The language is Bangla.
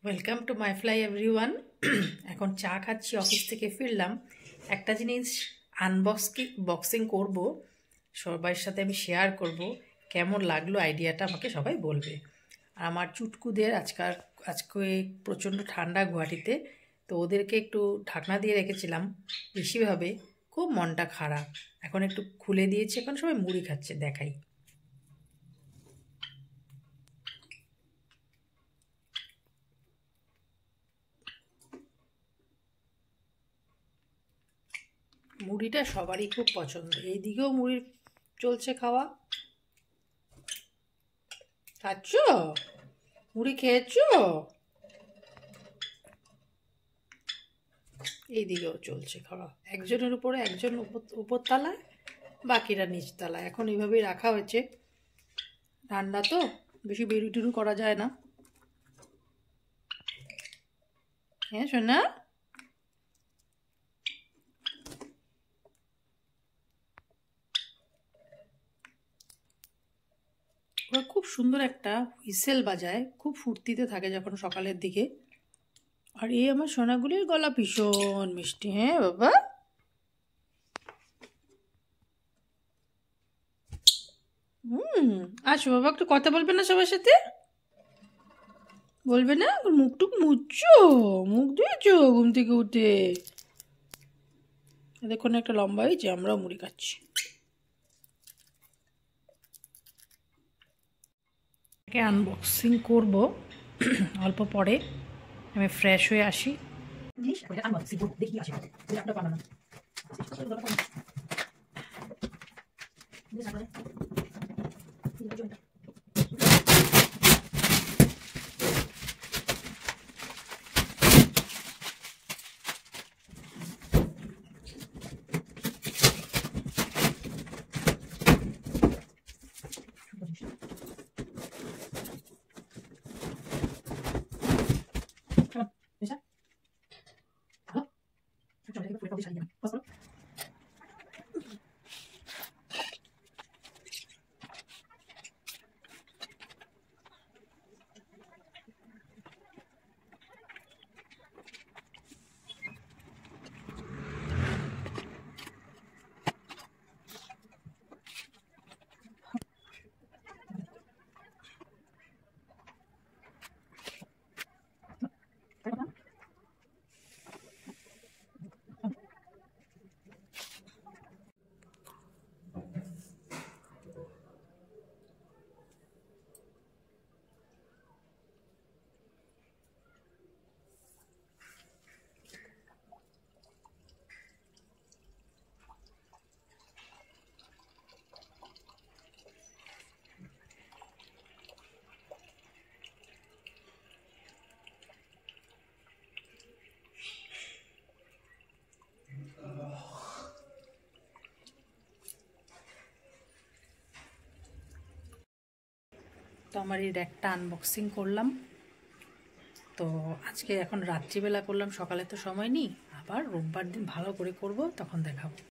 Welcome to my fly everyone. এখন চা খাচ্ছি, অফিস থেকে ফিরলাম। একটা জিনিস বক্সিং করব, সবার সাথে আমি শেয়ার করব। কেমন লাগলো আইডিয়াটা আমাকে সবাই বলবে। আর আমার চুটকুদের আজকে প্রচণ্ড ঠান্ডা গুয়াহাটিতে, তো ওদেরকে একটু ঢাকনা দিয়ে রেখেছিলাম বেশিভাবে, খুব মনটা খারাপ। এখন একটু খুলে দিয়েছে, এখন সবাই মুড়ি খাচ্ছে, দেখাই। মুড়িটা সবারই খুব পছন্দ, এইদিকেও মুড়ি চলছে খাওয়া। খাচ্ছ? মুড়ি খেয়েছো? এইদিকেও চলছে খাওয়া, একজনের উপরে একজন উপরতলায়, বাকিরা নিচতলায়। এখন এইভাবেই রাখা হয়েছে, ঠান্ডা তো বেশি বেরু টেরু করা যায় না। হ্যাঁ শোনা, ওরা খুব সুন্দর একটা হুইসেল বাজায়, খুব ফুর্তিতে থাকে যখন সকালের দিকে। আর এই আমার সোনাগুলির গলা ভীষণ মিষ্টি। হ্যাঁ বাবা, আসো বাবা, একটু কথা বলবে না সবার সাথে? বলবে না? মুখটুক মুছছো, মুখ ধুয়েছো ঘুম থেকে উঠে? দেখুন একটা লম্বা হয়েছে, আমরাও মুড়ি খাচ্ছি। একে আনবক্সিং করব অল্প পরে, আমি ফ্রেশ হয়ে আসি। তো আমার এই র্যাকটা আনবক্সিং করলাম। তো আজকে এখন রাত্রিবেলা করলাম, সকালে তো সময় নেই, আবার রোববার দিন ভালো করে করব, তখন দেখাবো।